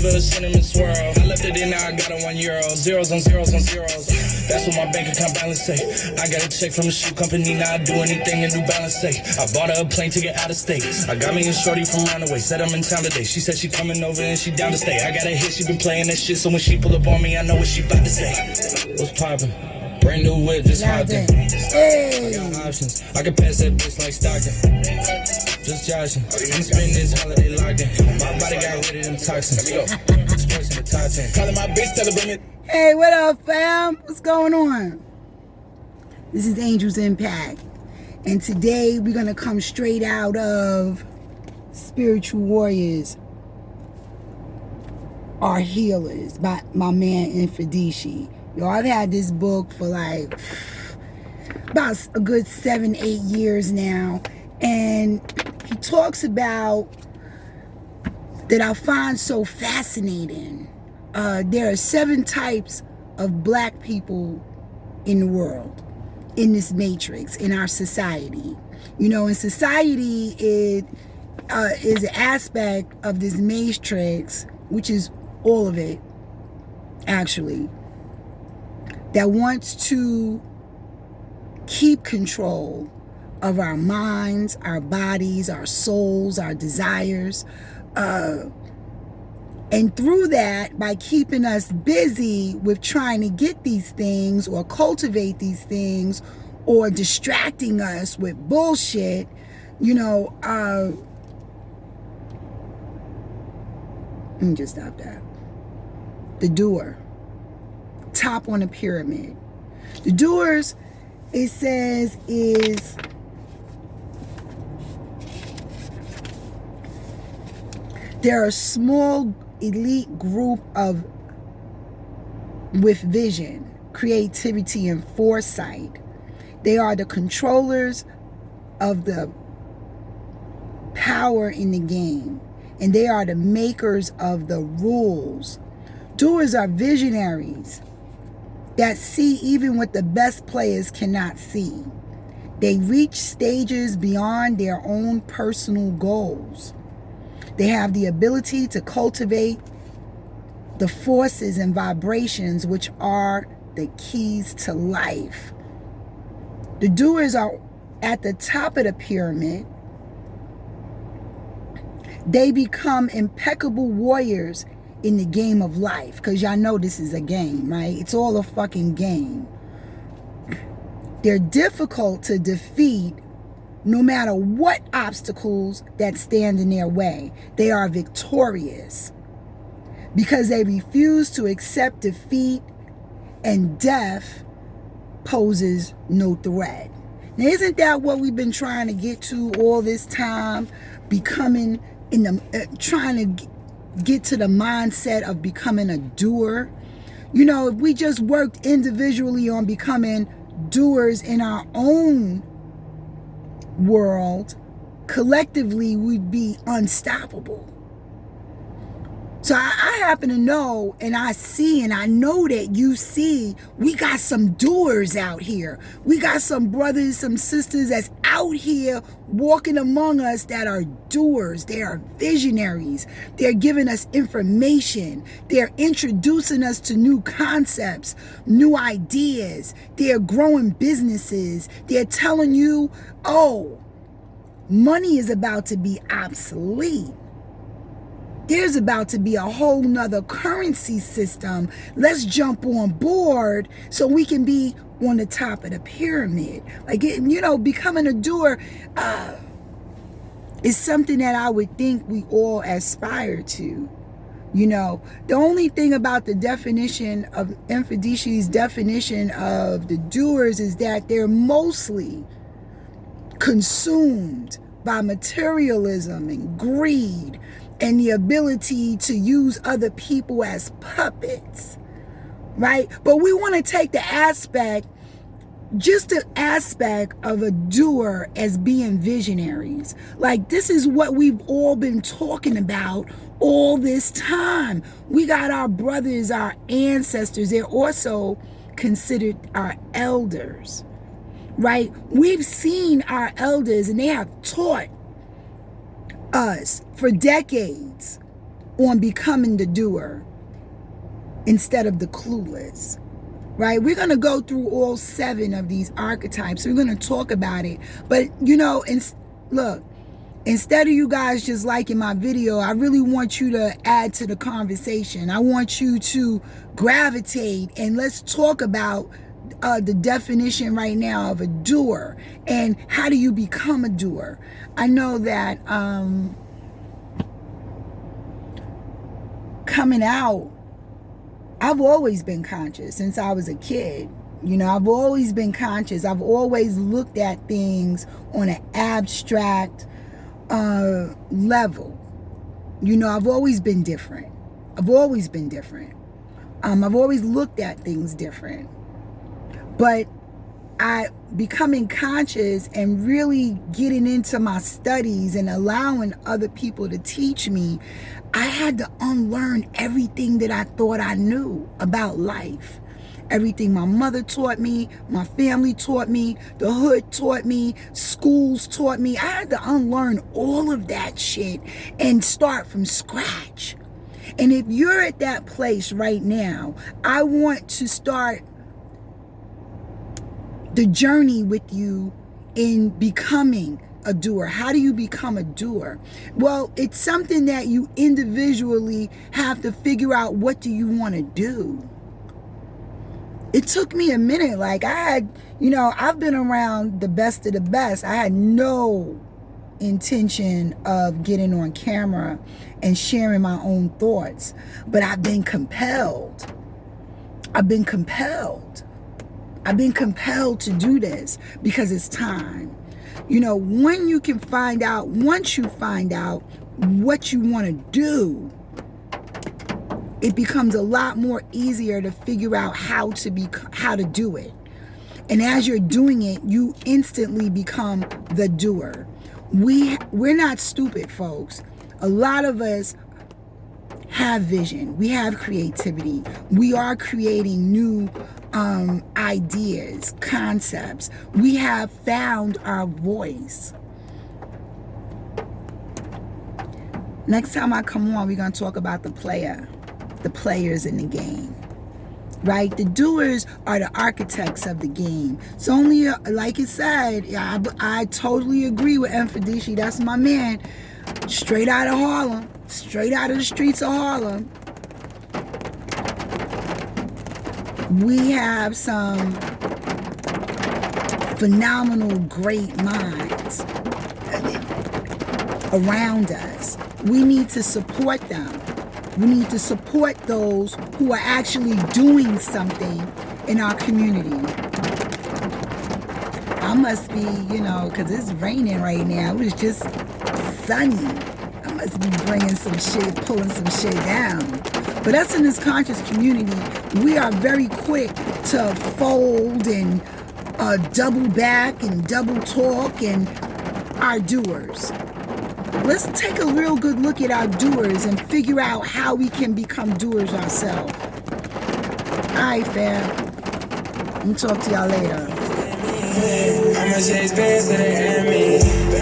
her a cinnamon swirl. I left it in, now I got her €1. Zeros on zeros on zeros. That's what my bank account balance say. I got a check from the shoe company, now I do anything a New Balance say. I bought her a plane ticket out of state. I got me a shorty from Runaway, said I'm in town today. She said she coming over and she down to stay. I got a hit, she been playing that shit, so when she pull up on me, I know what she about to say. What's poppin'? Brand new whip, just hopped in. I got options, I can pass that bitch like Stockton. Just joshing, I'm spending this holiday locked in. My body got rid of them toxins. Sports in the top 10. Calling my bitch, tell her bring it. Hey, what up, fam? What's going on? This is Angel's Impact. And today we're going to come straight out of Spiritual Warriors Are Healers by my man Infadishi. Yo, I've had this book for like about a good 7-8 years now. And he talks about that I find so fascinating. There are 7 types of black people in the world, in this matrix, in our society. You know, in society, it is an aspect of this matrix, which is all of it, actually, that wants to keep control of our minds, our bodies, our souls, our desires. And through that, by keeping us busy with trying to get these things or cultivate these things or distracting us with bullshit, you know, let me just stop that. The doer, top on the pyramid. The doers, it says, is they're a small elite group with vision, creativity, and foresight. They are the controllers of the power in the game, and they are the makers of the rules. Doers are visionaries that see even what the best players cannot see. They reach stages beyond their own personal goals. They have the ability to cultivate the forces and vibrations which are the keys to life. The doers are at the top of the pyramid. They become impeccable warriors in the game of life, because y'all know this is a game, right? It's all a fucking game. They're difficult to defeat no matter what obstacles that stand in their way. They are victorious because they refuse to accept defeat, and death poses no threat. Now, isn't that what we've been trying to get to all this time? Becoming trying to get to the mindset of becoming a doer. You know, if we just worked individually on becoming doers in our own world, collectively we'd be unstoppable. So I happen to know, and I see, and I know that you see, we got some doers out here. We got some brothers, some sisters that's out here walking among us that are doers. They are visionaries. They're giving us information. They're introducing us to new concepts, new ideas. They're growing businesses. They're telling you, oh, money is about to be obsolete. There's about to be a whole nother currency system. Let's jump on board so we can be on the top of the pyramid. Like, you know, becoming a doer is something that I would think we all aspire to. You know, the only thing about the definition of Infadishi's definition of the doers is that they're mostly consumed by materialism and greed and the ability to use other people as puppets, right? But we want to take the aspect of a doer as being visionaries. Like, this is what we've all been talking about all this time. We got our brothers, our ancestors. They're also considered our elders, right? We've seen our elders, and they have taught us for decades on becoming the doer instead of the clueless, right? We're going to go through all 7 of these archetypes. We're going to talk about it. But, look, instead of you guys just liking my video, I really want you to add to the conversation. I want you to gravitate and let's talk about the definition right now of a doer and how do you become a doer. I know that coming out, I've always been conscious since I was a kid. I've always been conscious. I've always looked at things on an abstract level. I've always been different. I've always been different. I've always looked at things different. But becoming conscious and really getting into my studies and allowing other people to teach me, I had to unlearn everything that I thought I knew about life. Everything my mother taught me, my family taught me, the hood taught me, schools taught me. I had to unlearn all of that shit and start from scratch. And if you're at that place right now, I want to start the journey with you in becoming a doer. How do you become a doer? Well, it's something that you individually have to figure out, what do you want to do? It took me a minute. Like I've been around the best of the best. I had no intention of getting on camera and sharing my own thoughts, but I've been compelled. I've been compelled to do this because it's time. Once you find out what you want to do, it becomes a lot more easier to figure out how to do it. And as you're doing it, you instantly become the doer. We're not stupid, folks. A lot of us have vision. We have creativity. We are creating new ideas, concepts. We have found our voice. Next time I come on, we're going to talk about the players in the game. Right? The doers are the architects of the game. So only, like it said, I totally agree with Fadishi. That's my man. Straight out of Harlem. Straight out of the streets of Harlem. We have some phenomenal, great minds around us. We need to support them. We need to support those who are actually doing something in our community. I must be, because it's raining right now. It was just sunny. I must be bringing some shit, pulling some shit down. But us in this conscious community, we are very quick to fold and double back and double talk and our doers. Let's take a real good look at our doers and figure out how we can become doers ourselves. All right, fam. I'm gonna talk to y'all later.